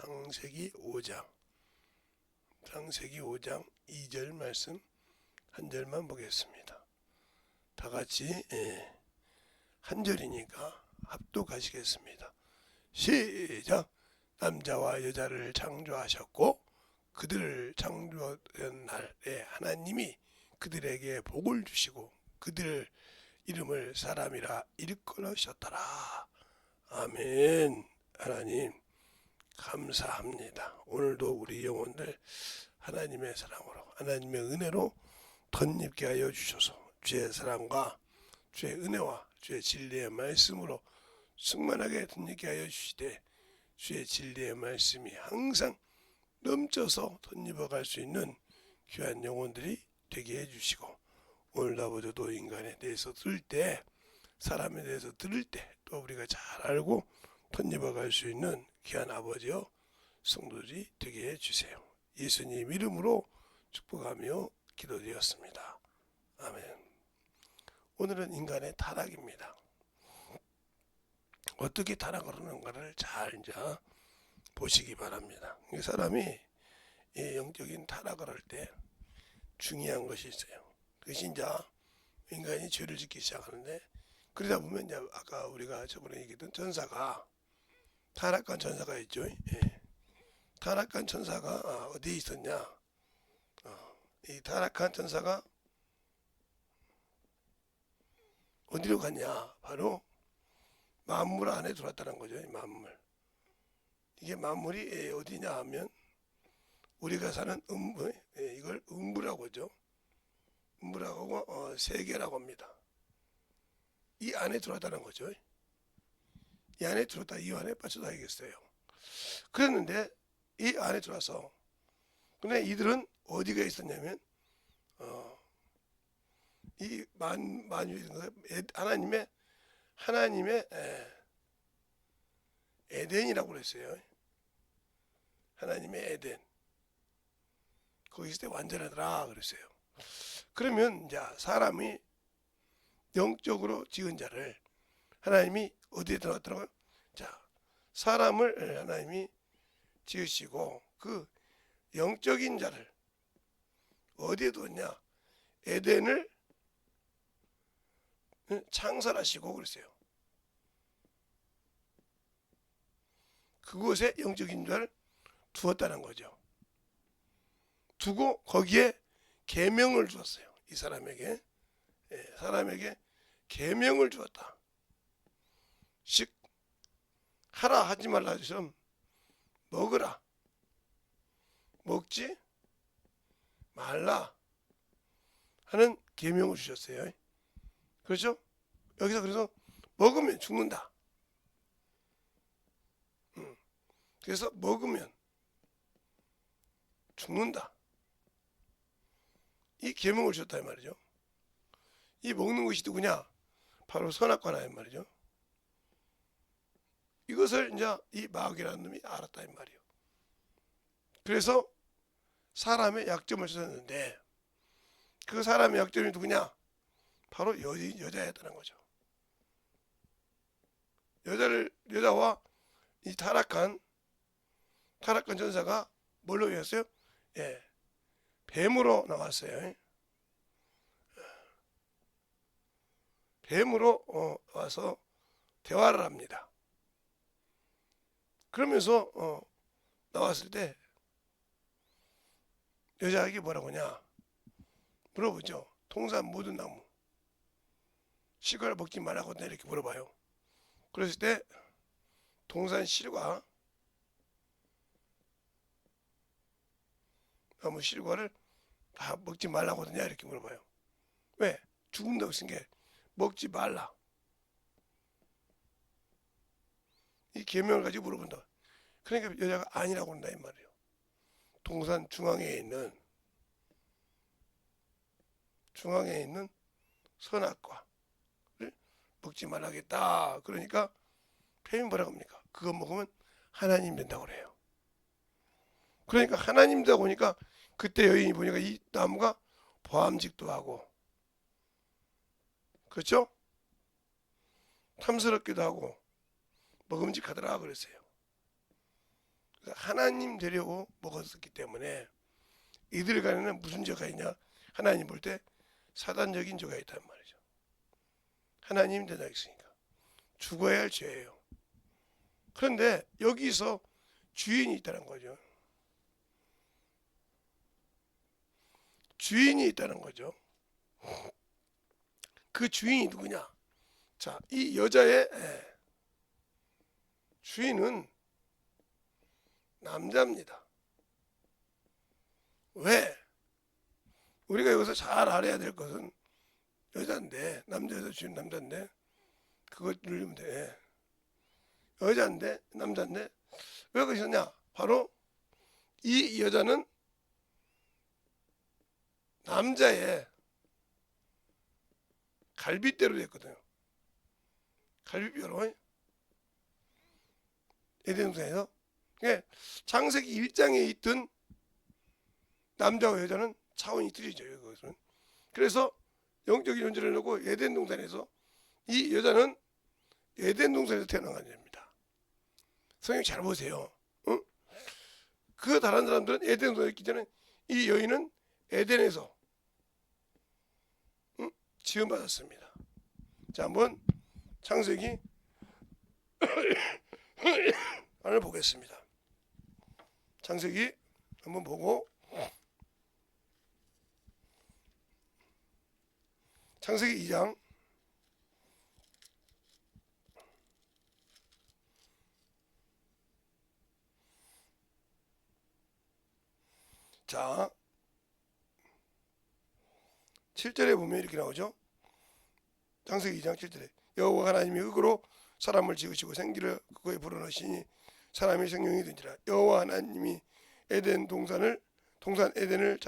창세기 5장 2절 말씀 한 절만 보겠습니다. 다 같이 한 절이니까 합독하시겠습니다. 시작. 남자와 여자를 창조하셨고 그들을 창조한 날에 하나님이 그들에게 복을 주시고 그들 이름을 사람이라 일컬으셨더라. 아멘. 하나님 감사합니다. 오늘도 우리 영혼들 하나님의 사랑으로 하나님의 은혜로 덧입게 하여 주셔서 주의 사랑과 주의 은혜와 주의 진리의 말씀으로 충만하게 덧입게 하여 주시되 주의 진리의 말씀이 항상 넘쳐서 덧입어갈 수 있는 귀한 영혼들이 되게 해주시고 오늘 아버지도 인간에 대해서 들을 때 사람에 대해서 들을 때 또 우리가 잘 알고 덧입어갈 수 있는 귀한 아버지여 성도들이 되게 해주세요. 예수님 이름으로 축복하며 기도드렸습니다. 아멘. 오늘은 인간의 타락입니다. 어떻게 타락을 하는가를 잘 이제 보시기 바랍니다. 사람이 영적인 타락을 할 때 중요한 것이 있어요. 그것이 이제 인간이 죄를 짓기 시작하는데 그러다 보면 이제 아까 우리가 저번에 얘기했던 전사가 타락한 전사가 있죠. 타락한 천사가 어디에 있었냐? 이 타락한 천사가 어디로 갔냐? 바로 만물 안에 들어왔다는 거죠. 만물. 이게 만물이 어디냐 하면 우리가 사는 이걸 음부라고 하죠. 음부라고 하고 세계라고 합니다. 이 안에 들어왔다는 거죠. 이 안에 들어왔다 이 안에 빠져나가겠어요. 그랬는데 이 안에 들어와서 근데 이들은 어디가 있었냐면 이 만유의 하나님의 에덴이라고 그랬어요. 하나님의 에덴. 거기 있을 때 완전하더라 그랬어요. 그러면 이제 사람이 영적으로 지은 자를 하나님이 어디에 들어갔더라고요? 자, 사람을 하나님이 지으시고 그 영적인 자를 어디에 뒀냐? 에덴을 창설하시고 그랬어요. 그곳에 영적인 자를 두었다는 거죠. 두고 거기에 계명을 주었어요. 이 사람에게 계명을 주었다. 즉 하라 하지 말라 하시면 먹으라 먹지 말라 하는 계명을 주셨어요. 그렇죠? 여기서 그래서 먹으면 죽는다. 그래서 먹으면 죽는다. 이 계명을 주셨다 이 말이죠. 이 먹는 것이 누구냐? 바로 선악과 나의 말이죠. 이것을 이제 이 마귀라는 놈이 알았다 이 말이에요. 그래서 사람의 약점을 찾았는데 그 사람의 약점이 누구냐? 바로 여자였다는 거죠. 여자와 이 타락한 전사가 뭘로 오셨어요? 뱀으로 나왔어요. 뱀으로 와서 대화를 합니다. 그러면서 나왔을 때 여자에게 뭐라고 하냐 물어보죠. 통산 모든 나무 실과를 먹지 말라고 이렇게 물어봐요. 그랬을 때 동산 실과 나무 실과를 다 먹지 말라고 하느냐 이렇게 물어봐요. 왜? 죽는다고 쓴 게 먹지 말라. 이 계명을 가지고 물어본다. 그러니까 여자가 아니라고 한다 이 말이에요. 동산 중앙에 있는 선악과를 먹지 말라겠다. 그러니까 뱀이 뭐라고 합니까? 그거 먹으면 하나님 된다고 그래요. 그러니까 하나님 되다 보니까 그때 여인이 보니까 이 나무가 보암직도 하고 그렇죠? 탐스럽기도 하고 먹음직하더라 그랬어요. 하나님 되려고 먹었었기 때문에 이들 간에는 무슨 죄가 있냐? 하나님 볼 때 사단적인 죄가 있단 말이죠. 하나님 되다 했으니까 죽어야 할 죄예요. 그런데 여기서 주인이 있다는 거죠. 주인이 있다는 거죠. 그 주인이 누구냐? 자, 이 여자의 주인은 남자입니다. 왜? 우리가 여기서 잘 알아야 될 것은 여자인데, 남자에서 주인 남자인데, 그거 누르면 돼. 여자인데, 남자인데, 왜 그러셨냐? 바로 이 여자는 남자의 갈빗대로 됐거든요. 갈빗뼈로. 에덴 동산에서. 창세기 1장에 있던 남자와 여자는 차원이 틀리죠. 그것은. 그래서 영적인 존재를 놓고 에덴 동산에서 이 여자는 에덴 동산에서 태어난 아닙니다. 성경 잘 보세요. 응? 그 다른 사람들은 에덴 동산에 있기 전에 이 여인은 에덴에서 지음받았습니다. 자, 한번 창세기 안을 보겠습니다. 창세기 한번 보고 창세기 2장 자 7절에 보면 이렇게 나오죠. 창세기 2장 7절에 여호와 하나님이 흙으로 사람을 지으시고 생기를 그거에 불어넣으시니 사람이 생명이 된지라. 여호와 하나님이 에덴 동산 에덴을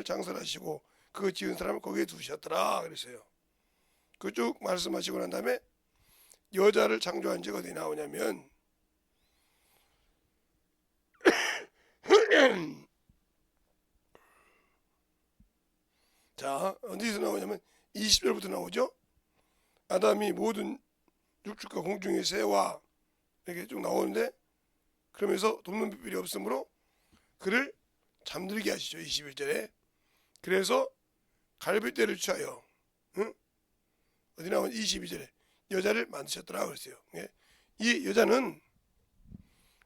장설하시고 그 지은 사람을 거기에 두셨더라 그랬어요. 그 쭉 말씀하시고 난 다음에 여자를 창조한 지가 어디 나오냐면 자, 어디서 나오냐면 20절부터 나오죠. 아담이 모든 육축과 공중의 새와 이렇게 쭉 나오는데 그러면서 돕는 비필이 없으므로 그를 잠들게 하시죠. 21절에. 그래서 갈빗대를 취하여 어디 나오면 22절에 여자를 만드셨더라 그랬어요. 이 여자는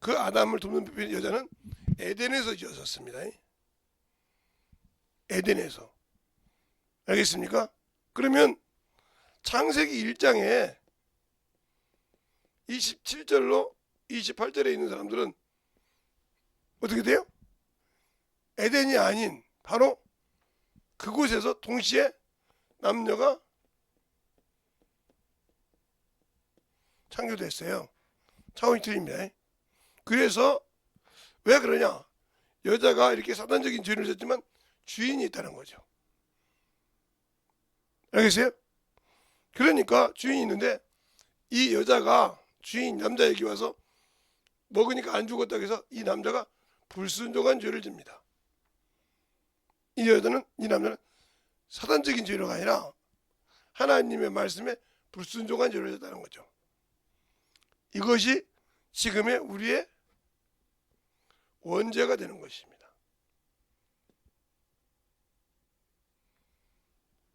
그 아담을 돕는 비필 여자는 에덴에서 지었었습니다. 에덴에서. 알겠습니까? 그러면 창세기 1장에 27절로 28절에 있는 사람들은 어떻게 돼요? 에덴이 아닌 바로 그곳에서 동시에 남녀가 창조됐어요. 차원이 틀립니다. 그래서 왜 그러냐? 여자가 이렇게 사단적인 죄를 졌지만 주인이 있다는 거죠. 알겠어요? 그러니까 주인이 있는데 이 여자가 주인 남자에게 와서 먹으니까 안 죽었다고 해서 이 남자가 불순종한 죄를 집니다. 이 남자는 사단적인 죄가 아니라 하나님의 말씀에 불순종한 죄를 졌다는 거죠. 이것이 지금의 우리의 원죄가 되는 것입니다.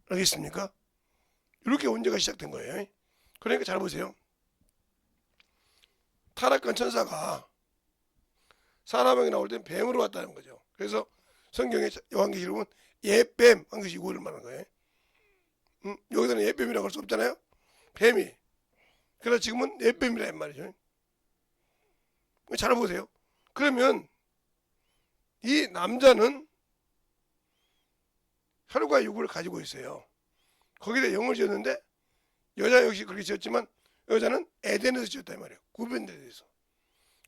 알겠습니까? 이렇게 원죄가 시작된 거예요. 그러니까 잘 보세요. 타락한 천사가 사람에게 나올 땐 뱀으로 왔다는 거죠. 그래서 성경에 요한계시록 보면 옛뱀 한 것이 이거를 말하는 거예요. 여기서는 옛뱀이라고 할 수 없잖아요. 뱀이. 그러나 지금은 옛뱀이라 말이죠. 잘 보세요. 그러면 이 남자는 혈과 육을 가지고 있어요. 거기다 영을 지었는데 여자 역시 그렇게 지었지만 여자는 에덴에서 지었단 말이에요. 구분돼서.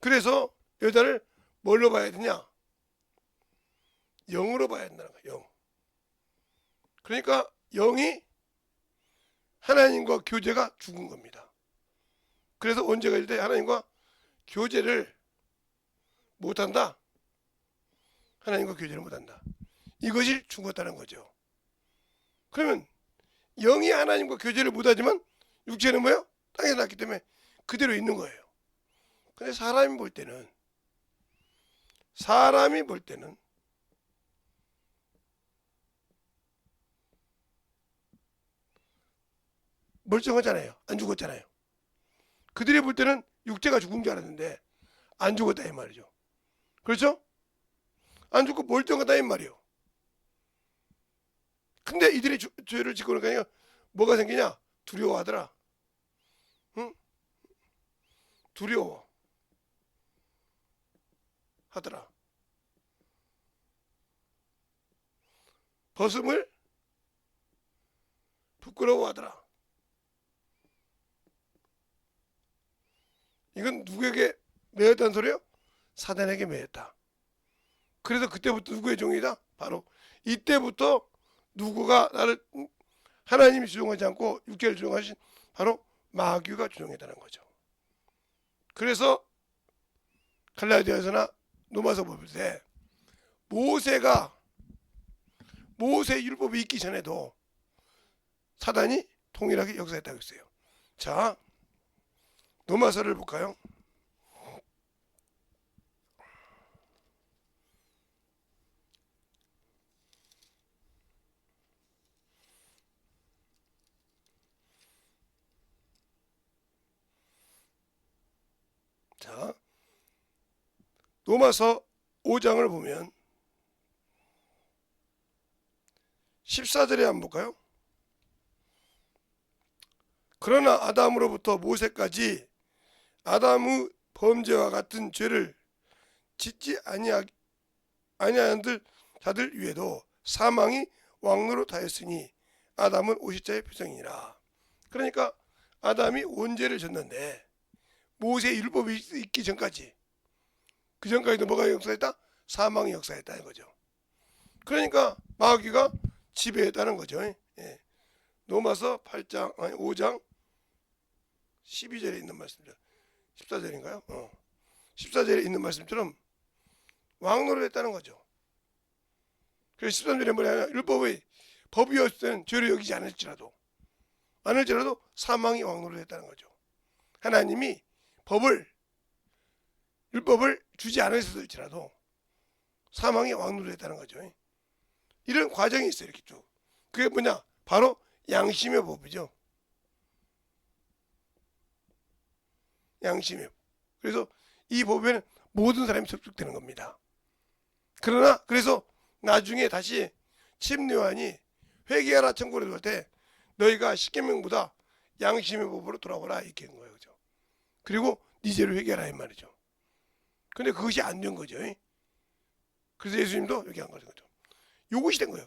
그래서 여자를 뭘로 봐야 되냐? 영으로 봐야 된다는 거예요. 영. 그러니까 영이 하나님과 교제가 죽은 겁니다. 그래서 원죄가 일 때 하나님과 교제를 못한다. 하나님과 교제를 못한다. 이것이 죽었다는 거죠. 그러면 영이 하나님과 교제를 못하지만 육체는 뭐예요? 땅에 났기 때문에 그대로 있는 거예요. 근데 사람이 볼 때는 멀쩡하잖아요. 안 죽었잖아요. 그들이 볼 때는 육체가 죽은 줄 알았는데 안 죽었다 이 말이죠. 그렇죠? 안 죽고 멀쩡하다 이 말이요. 근데 이들이 죄를 짓고 그러니까 뭐가 생기냐? 두려워하더라. 응? 두려워 하더라. 벗음을 부끄러워하더라. 이건 누구에게 매였다는 소리요? 사단에게 매였다. 그래서 그때부터 누구의 종이다? 바로 이때부터 누구가 나를 하나님이 주종하지 않고 육체를 주종하신 바로 마귀가 주종했다는 거죠. 그래서 갈라디아서나 로마서 볼 때 모세 율법이 있기 전에도 사단이 동일하게 역사했다고 했어요. 자, 로마서를 볼까요? 자, 로마서 5장을 보면 14절에 한번 볼까요? 그러나 아담으로부터 모세까지 아담의 범죄와 같은 죄를 짓지 아니하는 자들 위에도 사망이 왕노릇하였으니 아담은 오십자의 표정이니라. 그러니까 아담이 원죄를 졌는데 모세의 율법이 있기 전까지 그 전까지도 뭐가 역사했다? 사망이 역사했다는 거죠. 그러니까 마귀가 지배했다는 거죠. 예. 로마서 5장 12절에 있는 말씀이죠. 14절인가요? 14절에 있는 말씀처럼 왕노를 했다는 거죠. 그래서 13절에 뭐냐? 율법의 법이었을 때는 죄를 여기지 않을지라도 사망이 왕노를 했다는 거죠. 하나님이 율법을 주지 않으셨을지라도 사망이 왕노를 했다는 거죠. 이런 과정이 있어요. 이렇게 쭉. 그게 뭐냐? 바로 양심의 법이죠. 양심의 법. 그래서 이 법에는 모든 사람이 접촉되는 겁니다. 그러나 그래서 나중에 다시 침례요한이 회개하라 청구를 들을 때 너희가 십계명보다 양심의 법으로 돌아오라 이렇게 한 거예요. 그죠? 그리고 네 죄를 회개하라 이 말이죠. 근데 그것이 안 된 거죠. 그래서 예수님도 여기 한 거죠. 요것이 된 거예요.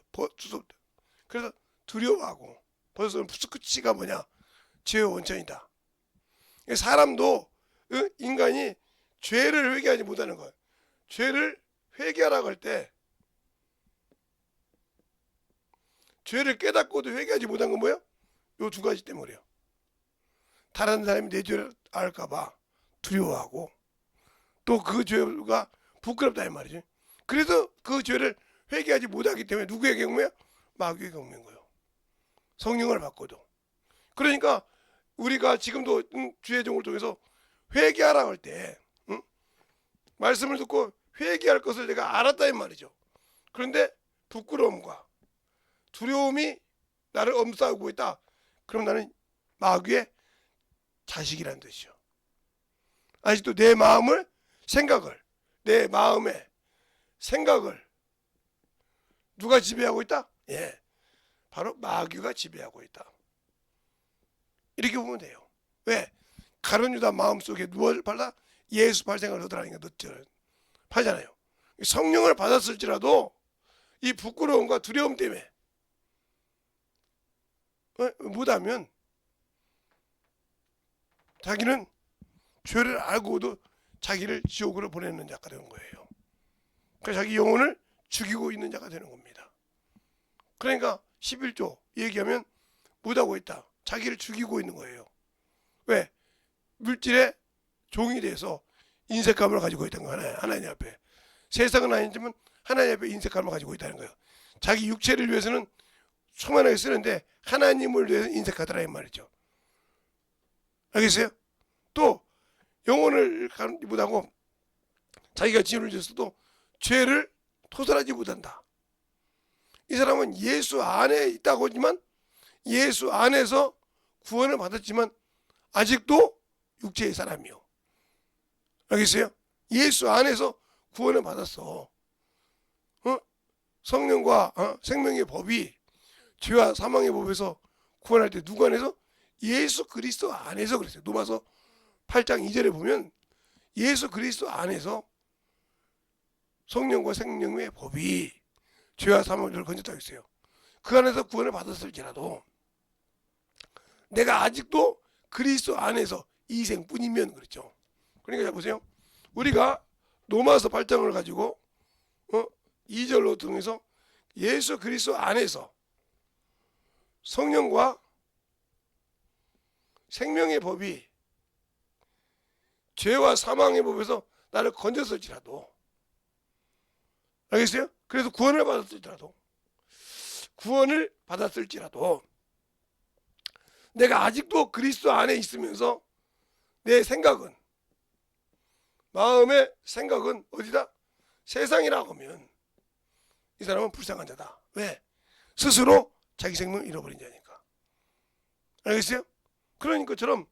그래서 두려워하고 벌써 끝이가 뭐냐? 죄의 원천이다. 사람도 인간이 죄를 회개하지 못하는 거예요. 죄를 회개하라고 할 때 죄를 깨닫고도 회개하지 못한 건 뭐예요? 요 두 가지 때문에요. 다른 사람이 내 죄를 알까봐 두려워하고 또 그 죄가 부끄럽다 이 말이죠. 그래서 그 죄를 회개하지 못하기 때문에 누구의 경우에요? 마귀의 경우인 거예요. 성령을 받고도. 그러니까 우리가 지금도 주의 종을 통해서 회개하라고 할 때 말씀을 듣고 회개할 것을 내가 알았다 이 말이죠. 그런데 부끄러움과 두려움이 나를 엄싸고 있다. 그럼 나는 마귀의 자식이라는 뜻이죠. 아직도 내 마음의 생각을 누가 지배하고 있다? 예, 바로 마귀가 지배하고 있다. 이렇게 보면 돼요. 왜? 가룟 유다 마음속에 무엇을 팔라? 예수 팔 생각을 하더라니까 늦절 팔잖아요. 성령을 받았을지라도 이 부끄러움과 두려움 때문에 못하면 자기는 죄를 알고도 자기를 지옥으로 보내는 자가 되는 거예요. 그래서 자기 영혼을 죽이고 있는 자가 되는 겁니다. 그러니까 11조 얘기하면 못하고 있다. 자기를 죽이고 있는 거예요. 왜? 물질의 종이 돼서 인색감을 가지고 있다는 거예요. 하나님 앞에. 세상은 아니지만 하나님 앞에 인색감을 가지고 있다는 거예요. 자기 육체를 위해서는 수만하게 쓰는데 하나님을 위해서 인색하더라 이 말이죠. 알겠어요? 또 영혼을 가르지 못하고 자기가 진을 지었어도 죄를 토설하지 못한다. 이 사람은 예수 안에 있다고 하지만 예수 안에서 구원을 받았지만 아직도 육체의 사람이요. 알겠어요? 예수 안에서 구원을 받았어. 성령과 생명의 법이 죄와 사망의 법에서 구원할 때 누구 안에서? 예수 그리스도 안에서 그랬어요. 로마서 8장 2절에 보면 예수 그리스도 안에서 성령과 생명의 법이 죄와 사망을 건졌다고 했어요. 그 안에서 구원을 받았을지라도 내가 아직도 그리스도 안에서 이생뿐이면 그렇죠. 그러니까 자 보세요. 우리가 로마서 8장을 가지고 2절로 통해서 예수 그리스도 안에서 성령과 생명의 법이 죄와 사망의 법에서 나를 건졌을지라도 알겠어요? 그래서 구원을 받았을지라도 내가 아직도 그리스도 안에 있으면서 내 생각은 마음의 생각은 어디다? 세상이라고 하면 이 사람은 불쌍한 자다. 왜? 스스로 자기 생명을 잃어버린 자니까. 알겠어요? 그러니까 저럼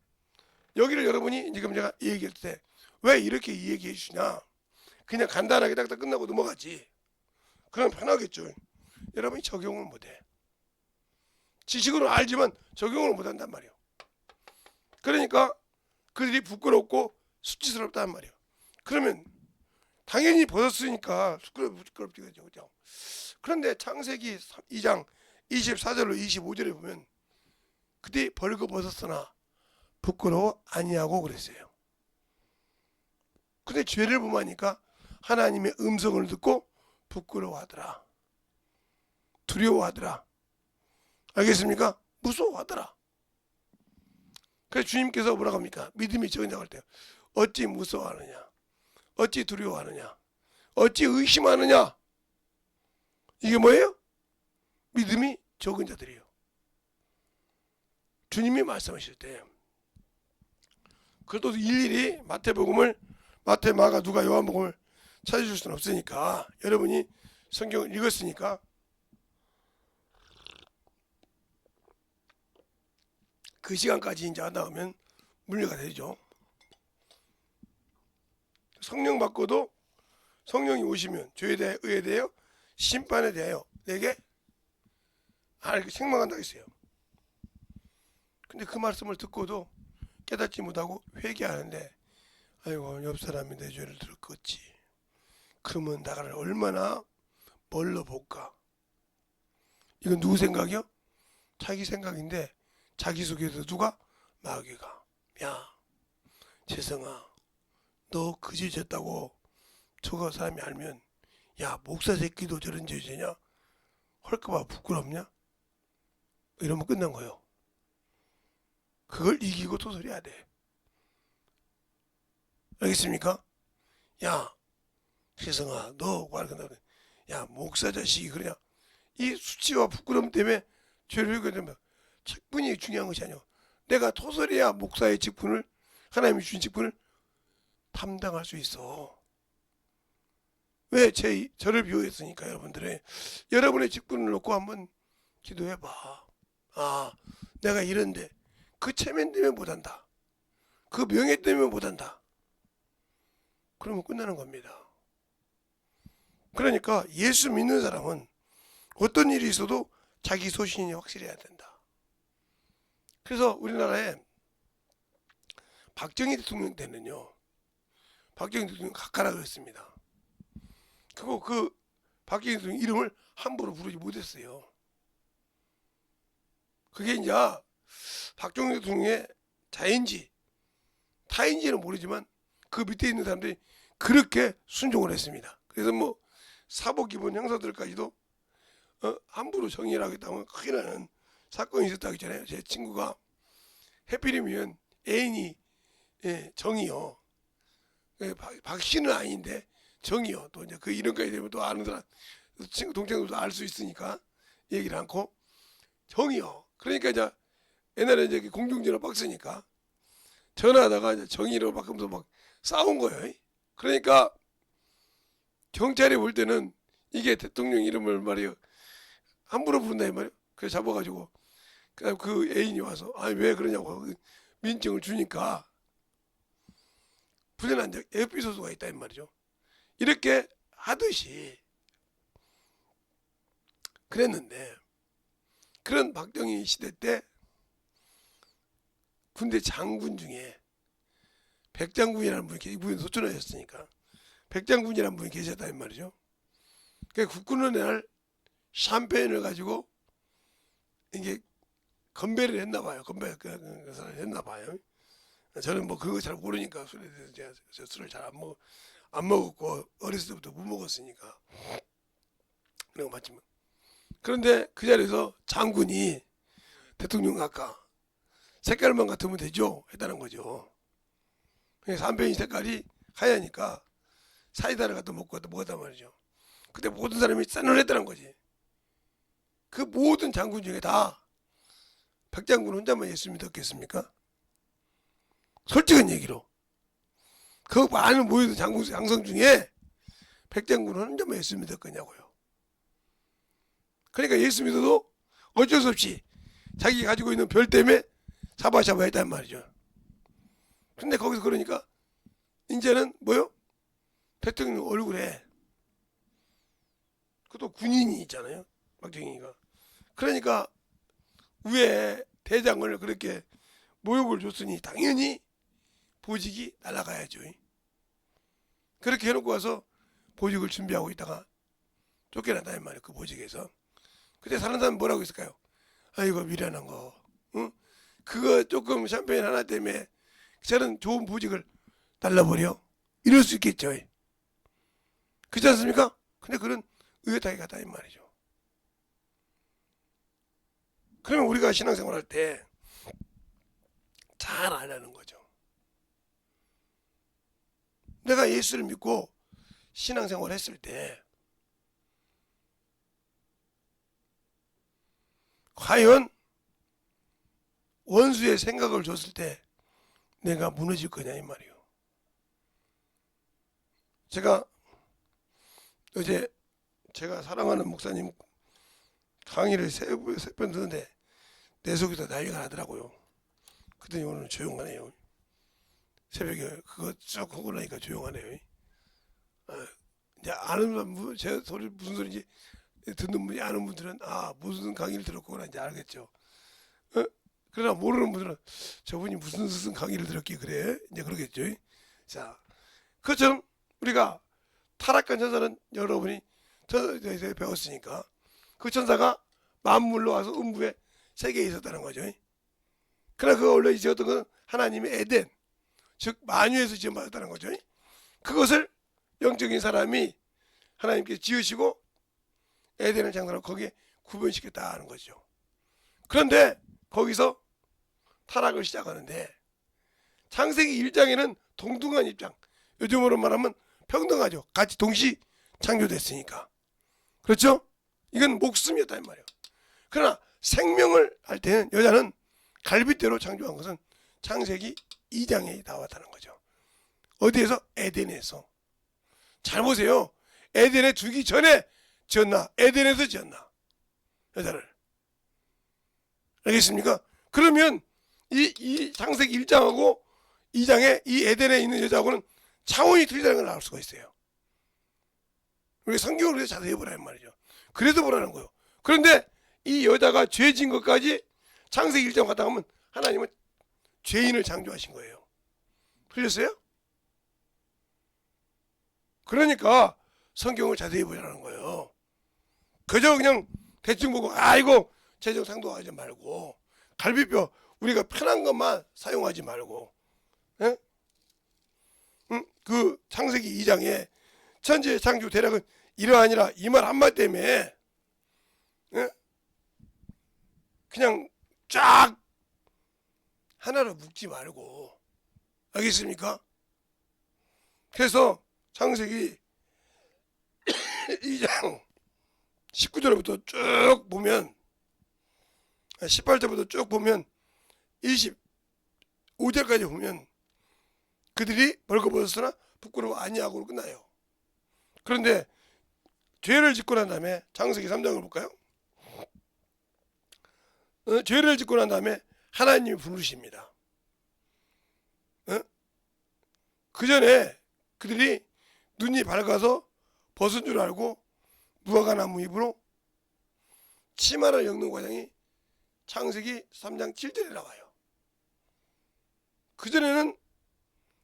여기를 여러분이 지금 제가 얘기할 때 왜 이렇게 얘기해 주시냐? 그냥 간단하게 딱딱 끝나고 넘어가지. 그럼 편하겠죠. 여러분이 적용을 못해. 지식으로 알지만 적용을 못한단 말이에요. 그러니까 그들이 부끄럽고 수치스럽단 말이에요. 그러면 당연히 벗었으니까 부끄럽지 그죠. 그런데 창세기 2장 24절로 25절에 보면 그때 벌거 벗었으나 부끄러워 아니하고 그랬어요. 근데 죄를 범하니까 하나님의 음성을 듣고 부끄러워하더라. 두려워하더라. 알겠습니까? 무서워하더라. 그래서 주님께서 뭐라고 합니까? 믿음이 적은 자가 할 때 어찌 무서워하느냐? 어찌 두려워하느냐? 어찌 의심하느냐? 이게 뭐예요? 믿음이 적은 자들이에요. 주님이 말씀하실 때 그래도 일일이 마태복음을 마태, 마가, 누가, 요한복음을 찾아줄 수는 없으니까 여러분이 성경을 읽었으니까 그 시간까지 이제 안 나오면 문제가 되죠. 성령 받고도 성령이 오시면 죄에 대해 의에 대하여 심판에 대하여 내게 이렇게 책망한다고 했어요. 근데 그 말씀을 듣고도 깨닫지 못하고 회개하는데 아이고 옆 사람이 내 죄를 들었겠지. 그러면 나를 얼마나 멀러 볼까. 이건 누구 생각이요? 자기 생각인데 자기 속에서 누가? 마귀가 야 재성아 너 그죄 졌다고 저거 사람이 알면 야 목사 새끼도 저런 죄 지냐? 헐까봐 부끄럽냐? 이러면 끝난 거예요. 그걸 이기고 토설해야 돼. 알겠습니까? 야 혜성아 너 야 목사 자식이 그러냐? 이 수치와 부끄러움 때문에 죄를 하게 되면 직분이 중요한 것이 아니오. 내가 토설해야 목사의 직분을 하나님이 주신 직분을 담당할 수 있어. 왜 저를 비호했으니까 여러분의 직분을 놓고 한번 기도해봐. 아 내가 이런데 그 체면 때문에 못한다. 그 명예 때문에 못한다. 그러면 끝나는 겁니다. 그러니까 예수 믿는 사람은 어떤 일이 있어도 자기 소신이 확실해야 된다. 그래서 우리나라에 박정희 대통령 때는요. 박정희 대통령 각하라 그랬습니다. 그리고 그 박정희 대통령 이름을 함부로 부르지 못했어요. 그게 이제 박정희 대통령의 자인지 타인지는 모르지만 그 밑에 있는 사람들이 그렇게 순종을 했습니다. 그래서 뭐 사법기본 형사들까지도 함부로 정의를 하겠다면 큰일 나는 사건이 있었다고 했잖아요. 제 친구가 해필이면 애인이 정이요. 박씨는 아닌데 정이요. 또 이제 그 이름까지 되면 또 아는 사람 친구 동생들도 알 수 있으니까 얘기를 않고 정이요. 그러니까 이제 옛날에 이제 공중전화 박스니까 전화하다가 이제 정의로 바꾸면서 막 싸운 거예요. 그러니까 경찰이 볼 때는 이게 대통령 이름을 말이요 함부로 부른다 이 말이에요. 그래서 잡아가지고 그 애인이 와서 아니 왜 그러냐고 민증을 주니까 불련한 적 에피소드가 있다 이 말이죠. 이렇게 하듯이 그랬는데 그런 박정희 시대 때 군대 장군 중에 백장군이라는 분이 이분이 소천하셨으니까 백장군이라는 분이 계셨다 이 말이죠. 그 국군은 날 샴페인을 가지고 이게 건배를 했나 봐요. 건배 그 사람이 했나 봐요. 저는 뭐 그거 잘 모르니까 술에 대해서 제가 술을 잘 안 먹었고 어렸을 때부터 못 먹었으니까 그런 거 맞지만 그런데 그 자리에서 장군이 대통령 아까 색깔만 같으면 되죠 했다는 거죠. 그래서 샴페인 색깔이 하얘니까 사이다를 갖다 먹었단 말이죠. 그때 모든 사람이 싸늘했다는 거지. 그 모든 장군 중에 다 백장군 혼자만 예수 믿었겠습니까? 솔직한 얘기로 그 많은 모여든 장군 양성 중에 백장군은 혼자만 예수 믿었겠냐고요. 그러니까 예수 믿어도 어쩔 수 없이 자기 가지고 있는 별 때문에 샤바샤바 했단 말이죠. 근데 거기서 그러니까 이제는 뭐요? 대통령 얼굴에 그것도 군인이 있잖아요. 박정희가. 그러니까 위에 대장을 그렇게 모욕을 줬으니 당연히 보직이 날아가야죠. 그렇게 해놓고 와서 보직을 준비하고 있다가 쫓겨난다 이 말이에요. 그 보직에서. 그때 사는 사람 뭐라고 했을까요? 아이고 미련한 거. 응? 그거 조금 샴페인 하나 때문에 저런 좋은 보직을 날라버려? 이럴 수 있겠죠. 그렇지 않습니까? 근데 그런 의젓하게 갔다 이 말이죠. 그러면 우리가 신앙생활 할 때 잘 알라는 거죠. 내가 예수를 믿고 신앙생활 했을 때 과연 원수의 생각을 줬을 때 내가 무너질 거냐 이 말이요. 제가 어제 제가 사랑하는 목사님 강의를 세 번 듣는데 내 속에서 난리가 나더라고요. 그랬더니 오늘 조용하네요. 새벽에 그거 쭉 하고 나니까 조용하네요. 이제 아는 분, 제 소리 무슨 소리인지 듣는 분이 아는 분들은 무슨 강의를 들었구나 이제 알겠죠. 그러나 모르는 분들은 저분이 무슨 강의를 들었기 그래 이제 그러겠죠. 자, 그처럼 우리가 타락한 천사는 여러분이 천사에서 배웠으니까 그 천사가 만물로 와서 음부에 세계에 있었다는 거죠. 그러나 그가 원래 있었던 건 하나님의 에덴, 즉 만유에서 지음받았다는 거죠. 그것을 영적인 사람이 하나님께 지으시고 에덴을 장사하고 거기에 구분시켰다는 거죠. 그런데 거기서 타락을 시작하는데 창세기 1장에는 동등한 입장, 요즘으로 말하면 평등하죠. 같이 동시 창조됐으니까. 그렇죠? 이건 목숨이었단 말이에요. 그러나 생명을 할 때는 여자는 갈빗대로 창조한 것은 창세기 2장에 나왔다는 거죠. 어디에서? 에덴에서. 잘 보세요. 에덴에 주기 전에 지었나? 에덴에서 지었나? 여자를. 알겠습니까? 그러면 이 창세기 1장하고 2장에 이 에덴에 있는 여자하고는 차원이 틀리다는 걸 알 수가 있어요. 우리 성경을 그래서 자세히 보라는 말이죠. 그래서 보라는 거예요. 그런데 이 여자가 죄진 것까지 창세기 1장 갔다 가면 하나님은 죄인을 창조하신 거예요. 틀렸어요? 그러니까 성경을 자세히 보라는 거예요. 그저 그냥 대충 보고 아이고 재정상도하지 말고 갈비뼈 우리가 편한 것만 사용하지 말고 그 창세기 2장에 천지의 창조 대략은 이러하니라 이 말 한마디 때문에 그냥 쫙 하나로 묶지 말고 알겠습니까? 그래서 창세기 2장 19절부터 쭉 보면 18절부터 쭉 보면 25절까지 보면 그들이 벌거벗었으나 부끄러워 아니하고로 끝나요. 그런데 죄를 짓고 난 다음에 창세기 3장을 볼까요? 죄를 짓고 난 다음에 하나님이 부르십니다. 그 전에 그들이 눈이 밝아서 벗은 줄 알고 무화과나무 잎으로 치마를 엮는 과정이 창세기 3장 7절에 나와요. 그전에는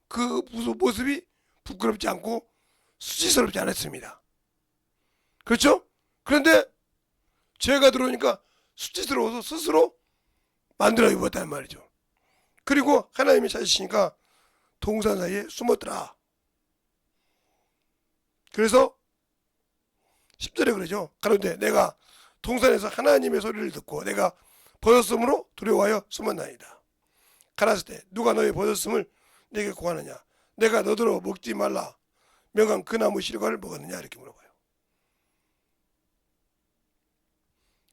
그 모습이 부끄럽지 않고 수치스럽지 않았습니다. 그렇죠? 그런데 죄가 들어오니까 수치스러워서 스스로 만들어 입었단 말이죠. 그리고 하나님이 찾으시니까 동산 사이에 숨었더라. 그래서 10절에 그러죠. 가로되 내가 동산에서 하나님의 소리를 듣고 내가 벗었으므로 두려워하여 숨었나이다. 가라사대 때 누가 너의 벗었음을 내게 고하느냐. 내가 너더러 먹지 말라 명한 그 나무 실과를 먹었느냐. 이렇게 물어봐요.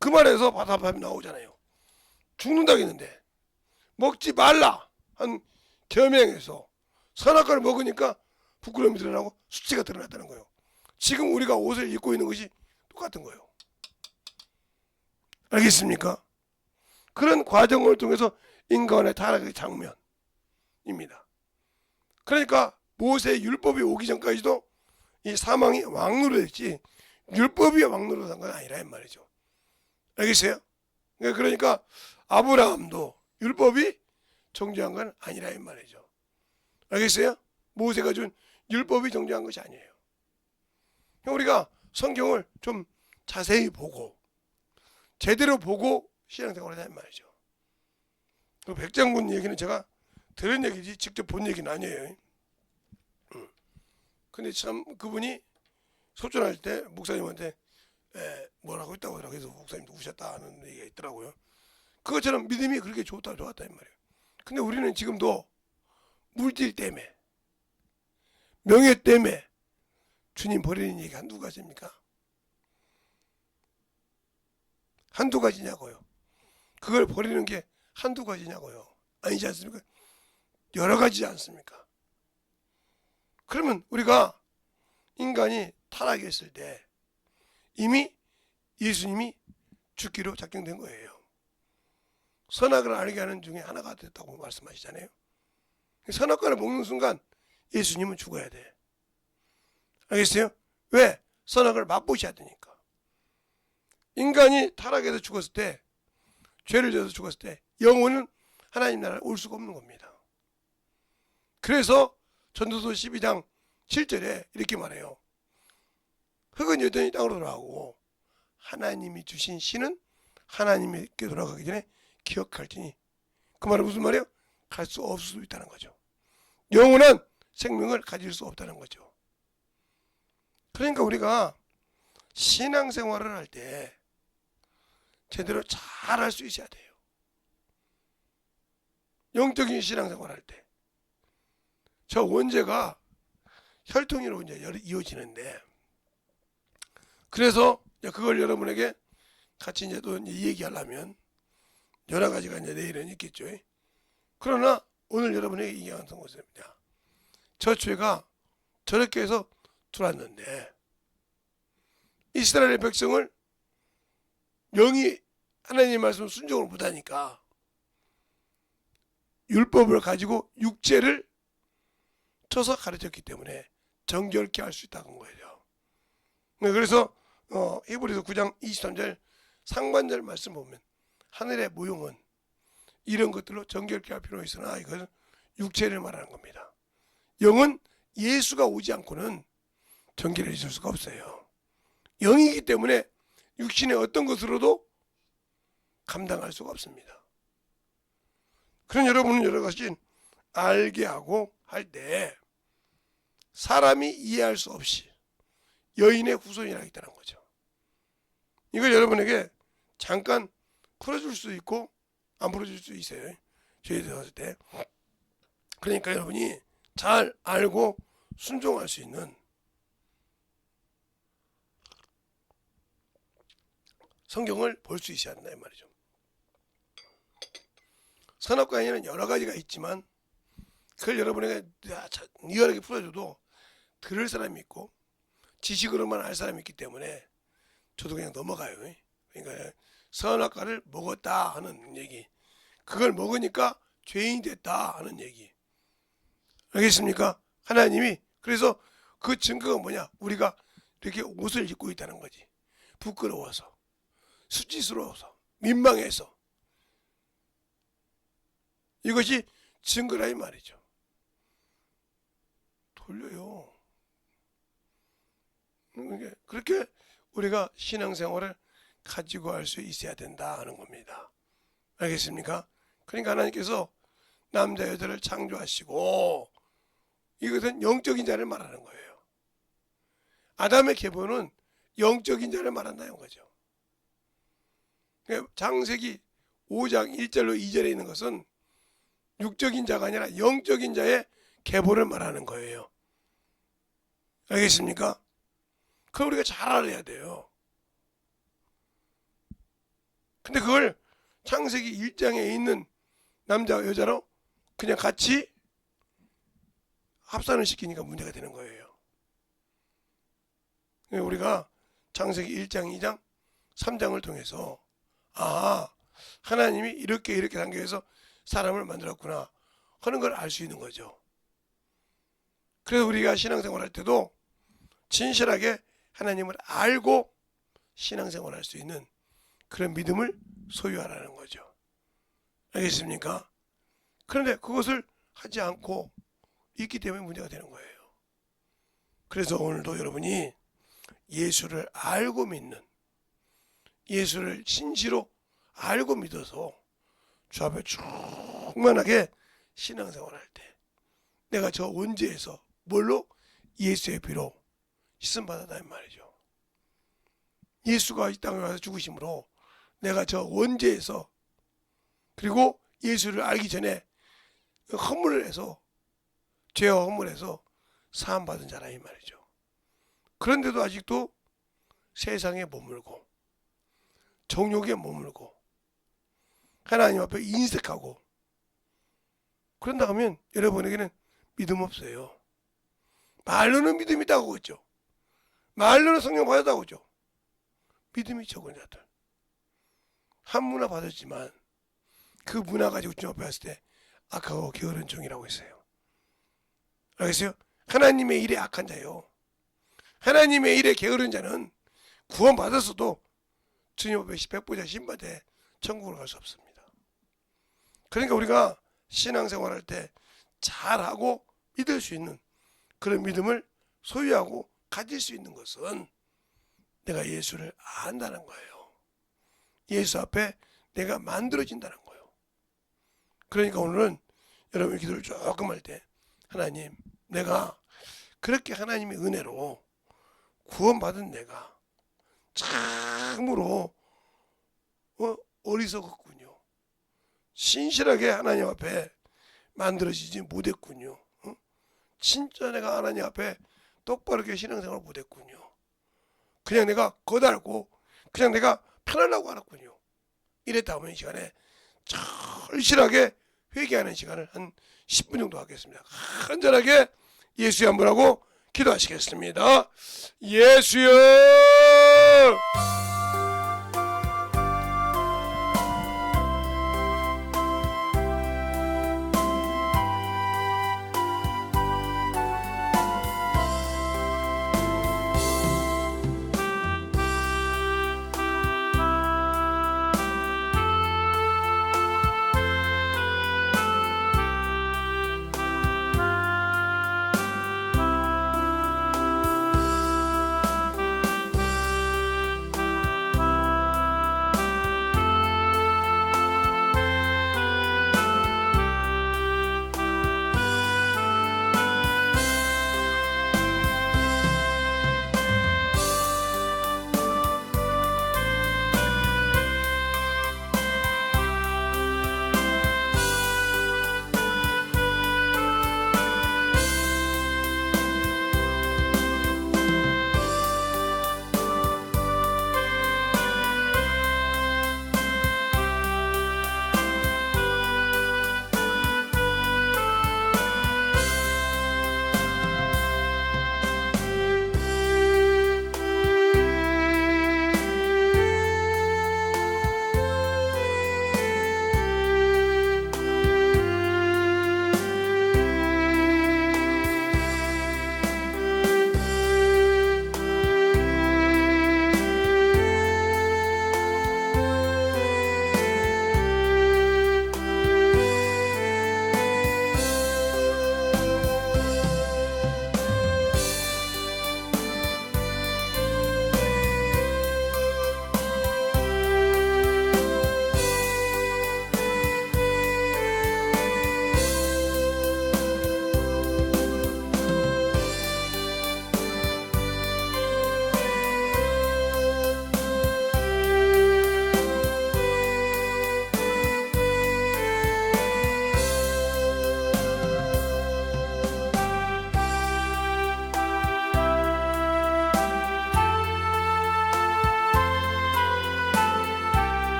그 말에서 바다밥이 나오잖아요. 죽는다겠는데 먹지 말라 한 계명에서 선악과를 먹으니까 부끄러움이 드러나고 수치가 드러났다는 거예요. 지금 우리가 옷을 입고 있는 것이 똑같은 거예요. 알겠습니까? 그런 과정을 통해서 인간의 타락의 장면입니다. 그러니까 모세의 율법이 오기 전까지도 이 사망이 왕노릇했지 율법이 왕노릇한 건 아니라 이 말이죠. 알겠어요? 그러니까 아브라함도 율법이 정죄한 건 아니라 이 말이죠. 알겠어요? 모세가 준 율법이 정죄한 것이 아니에요. 우리가 성경을 좀 자세히 보고 제대로 보고 신앙생활을 하는 말이죠. 그 백장군 얘기는 제가 들은 얘기지 직접 본 얘기는 아니에요. 근데 참 그분이 소천할 때 목사님한테 뭐라고 했다고 하더라고요. 그래서 목사님도 우셨다는 얘기가 있더라고요. 그것처럼 믿음이 그렇게 좋았다 이 말이에요. 근데 우리는 지금도 물질 때문에 명예 때문에 주님 버리는 얘기 한두 가지입니까? 한두 가지냐고요. 그걸 버리는 게 한두 가지냐고요. 아니지 않습니까? 여러 가지지 않습니까? 그러면 우리가 인간이 타락했을 때 이미 예수님이 죽기로 작정된 거예요. 선악을 알게 하는 중에 하나가 됐다고 말씀하시잖아요. 선악과를 먹는 순간 예수님은 죽어야 돼. 알겠어요? 왜? 선악을 맛보셔야 되니까. 인간이 타락해서 죽었을 때, 죄를 져서 죽었을 때 영혼은 하나님 나라에 올 수가 없는 겁니다. 그래서 전도서 12장 7절에 이렇게 말해요. 흙은 여전히 땅으로 돌아가고 하나님이 주신 신은 하나님께 돌아가기 전에 기억할지니. 그 말은 무슨 말이에요? 갈 수 없을 수 있다는 거죠. 영원한 생명을 가질 수 없다는 거죠. 그러니까 우리가 신앙생활을 할 때 제대로 잘 할 수 있어야 돼요. 영적인 신앙생활 할 때. 저 원죄가 혈통으로 이제 이어지는데, 그래서 그걸 여러분에게 같이 이제 또 얘기하려면 여러 가지가 이제 내일은 있겠죠. 그러나 오늘 여러분에게 얘기하는 것은 뭐냐? 저 죄가 저렇게 해서 들어왔는데 이스라엘의 백성을 영이 하나님의 말씀 순종을 못하니까 율법을 가지고 육체를 쳐서 가르쳤기 때문에 정결케 할 수 있다는 거예요. 그래서 히브리서 9장 23절 상반절 말씀 보면 하늘의 모형은 이런 것들로 정결케 할 필요가 있으나 이것은 육체를 말하는 겁니다. 영은 예수가 오지 않고는 정결해질 수가 없어요. 영이기 때문에 육신의 어떤 것으로도 감당할 수가 없습니다. 그런 여러분은 여러 가지 알게 하고 할 때 사람이 이해할 수 없이 여인의 후손이라 있다는 거죠. 이걸 여러분에게 잠깐 풀어줄 수 있고 안 풀어줄 수 있어요. 죄에 들어갔을 때. 그러니까 여러분이 잘 알고 순종할 수 있는 성경을 볼 수 있어야 한다 이 말이죠. 선악과 행위는 여러 가지가 있지만 그걸 여러분에게 리얼하게 풀어줘도 들을 사람이 있고 지식으로만 알 사람이 있기 때문에 저도 그냥 넘어가요. 그러니까 선악과를 먹었다 하는 얘기, 그걸 먹으니까 죄인이 됐다 하는 얘기, 알겠습니까? 하나님이 그래서 그 증거가 뭐냐? 우리가 이렇게 옷을 입고 있다는 거지. 부끄러워서, 수치스러워서, 민망해서, 이것이 증거라 이 말이죠. 돌려요. 그렇게 우리가 신앙생활을 가지고 할 수 있어야 된다 하는 겁니다. 알겠습니까? 그러니까 하나님께서 남자 여자를 창조하시고, 이것은 영적인 자를 말하는 거예요. 아담의 계보는 영적인 자를 말한다는 거죠. 창세기 5장 1절로 2절에 있는 것은 육적인 자가 아니라 영적인 자의 계보를 말하는 거예요. 알겠습니까? 그걸 우리가 잘 알아야 돼요. 근데 그걸 창세기 1장에 있는 남자와 여자로 그냥 같이 합산을 시키니까 문제가 되는 거예요. 우리가 창세기 1장, 2장, 3장을 통해서 하나님이 이렇게 단계에서 사람을 만들었구나 하는 걸 알 수 있는 거죠. 그래서 우리가 신앙생활 할 때도 진실하게 하나님을 알고 신앙생활 할 수 있는 그런 믿음을 소유하라는 거죠. 알겠습니까? 그런데 그것을 하지 않고 있기 때문에 문제가 되는 거예요. 그래서 오늘도 여러분이 예수를 알고 믿는, 예수를 진시로 알고 믿어서 주 앞에 충만하게 신앙생활 할 때 내가 저 원죄에서 뭘로? 예수의 피로 씻음 받았다 이 말이죠. 예수가 이 땅에 와서 죽으심으로 내가 저 원죄에서, 그리고 예수를 알기 전에 허물을 해서, 죄와 허물해서 사함 받은 자라 이 말이죠. 그런데도 아직도 세상에 머물고 정욕에 머물고 하나님 앞에 인색하고 그런다 하면 여러분에게는 믿음 없어요. 말로는 믿음이 있다고 했죠. 말로는 성령 받았다고 했죠. 믿음이 적은 자들, 한 문화 받았지만 그 문화 가지고 주님 앞에 왔을 때 악하고 게으른 종이라고 했어요. 알겠어요? 하나님의 일에 악한 자요, 하나님의 일에 게으른 자는 구원 받았어도 주님 앞에 백보자 신받에 천국으로 갈 수 없습니다. 그러니까 우리가 신앙생활할 때 잘하고 믿을 수 있는 그런 믿음을 소유하고 가질 수 있는 것은 내가 예수를 안다는 거예요. 예수 앞에 내가 만들어진다는 거예요. 그러니까 오늘은 여러분 기도를 조금 할 때 하나님, 내가 그렇게 하나님의 은혜로 구원받은 내가 참으로 어리석었군요. 신실하게 하나님 앞에 만들어지지 못했군요. 진짜 내가 하나님 앞에 똑바르게 신앙생활을 못했군요. 그냥 내가 거달고 그냥 내가 편하려고 알았군요. 이랬다 하면 이 시간에 절실하게 회개하는 시간을 한 10분 정도 하겠습니다. 간절하게 예수의 한 분하고 기도하시겠습니다. 예수여,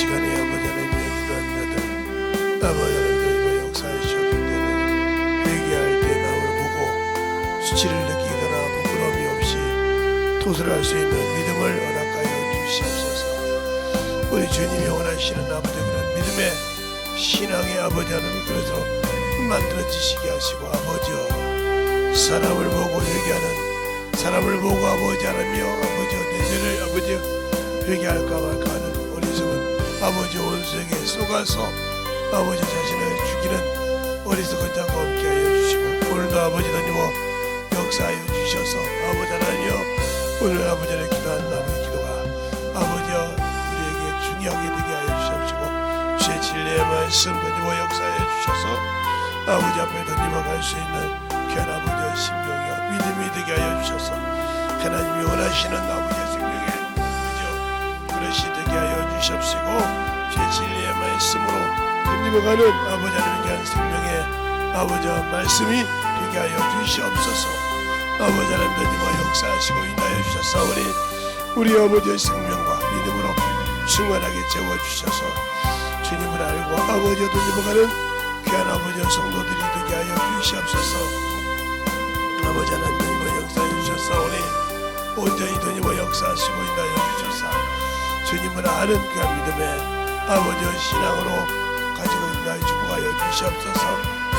시간에 아버지 하나님의 기도한 자들 아버지 하나님의 역사에 주셨을 때는 회개할 때 나를 보고 수치를 느끼거나 부끄러움이 없이 토설할 수 있는 믿음을 허락하여 주시옵소서. 우리 주님이 원하시는 아버지 그런 믿음의 신앙의 아버지 하나님 그래서 만들어지시게 하시고 아버지여 사람을 보고 회개하는 사람을 보고 아버지 하나님이여 아버지 내 죄를 아버지 회개할까 말까 하는 어리석은 아버지 원수에게 속아서 아버지 자신을 죽이는 어리석은 자가 없게 하여 주시고 오늘도 아버지 하나님과 역사하여 주셔서 아버지 하나님이여 오늘 아버지를 기도한 나의 기도가 아버지여 우리에게 중요하게 되게 하여 주시옵시고 주의 진리의 말씀 던지고 역사하여 주셔서 아버지 앞에 던지고 갈 수 있는 귀한 아버지의 심령이여 믿음이 되게 하여 주셔서 하나님이 원하시는 아버지의 생명에 아버지여 그릇이 되게 하여 주시옵시고 주의 진리의 말씀으로 던지고 가는 아버지 하나님의 귀한 생명의 아버지의 말씀이 되게 하여 주시옵소서. 아버지 하나님 던지고 역사하시고 인하여 주셨사오니 우리 아버지의 생명과 믿음으로 충만하게 채워주셔서 주님을 알고 아버지의 던지고 가는 귀한 아버지의 성도들이 되게 하여 주시옵소서. 아버지 하나님 던지고 역사해 주셨사오니 온전히 던지고 역사하시고 인하여 주셔서 주님을 아는 귀한 믿음의 아버지의 신앙으로 가지고 인하여 축복하여 주시옵소서.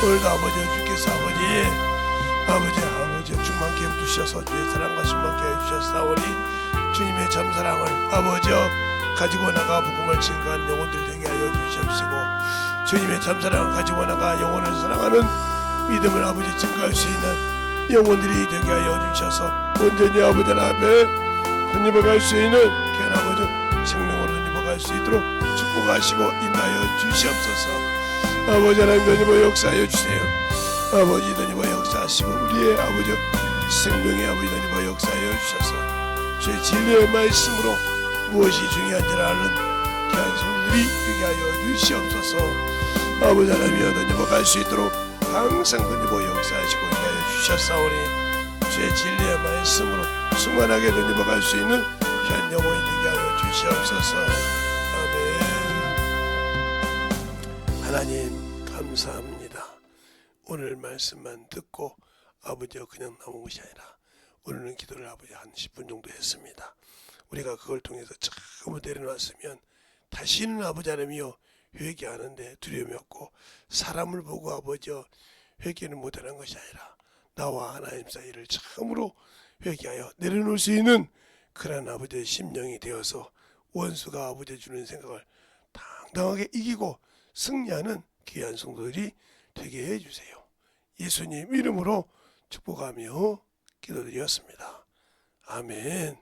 오늘도 아버지 주께서 아버지 충만케 해주셔서 주의 사랑과 충만케 해주셨사오니 주님의 참사랑을 아버지여 가지고 나가 복음을 증거하는 영혼들 되게 하여 주시옵시고 주님의 참사랑을 가지고 나가 영혼을 사랑하는 믿음을 아버지 증거할 수 있는 영혼들이 되게 하여 주셔서 온전히 아버지 앞에 던집어갈 수 있는 귀한 아버지 생명으로 던집어갈 수 있도록 축복하시고 인하여 주시옵소서. 아버지 하나님 던집어 역사하여 주세요. 아버지 던집어 역사하시고 우리의 아버지 생명의 아버지 던집어 역사하여 주셔서 주의 진리의 말씀으로 무엇이 중요한지를 아는 귀한 성들이 되게 하여 주시옵소서. 아버지 하나님이여 던집어 갈 수 있도록 항상 던집어 역사하시고 인하여 주셨사오니 주의 진리의 말씀으로 충만하게 던집어 갈 수 있는 귀한 영혼이 되게 하여 주시옵소서. 아멘. 하나님 감사합니다. 오늘 말씀만 듣고 아버지여 그냥 남은 것이 아니라 오늘은 기도를 아버지 한 10분 정도 했습니다. 우리가 그걸 통해서 처음으로 내려놨으면 다시는 아버지 하나님이여 회개하는데 두려움이 없고 사람을 보고 아버지여 회개는 못하는 것이 아니라 나와 하나님 사이를 처음으로 회개하여 내려놓을 수 있는 그런 아버지의 심령이 되어서 원수가 아버지 주는 생각을 당당하게 이기고 승리하는 귀한 성도들이 되게 해주세요. 예수님 이름으로 축복하며 기도드렸습니다. 아멘.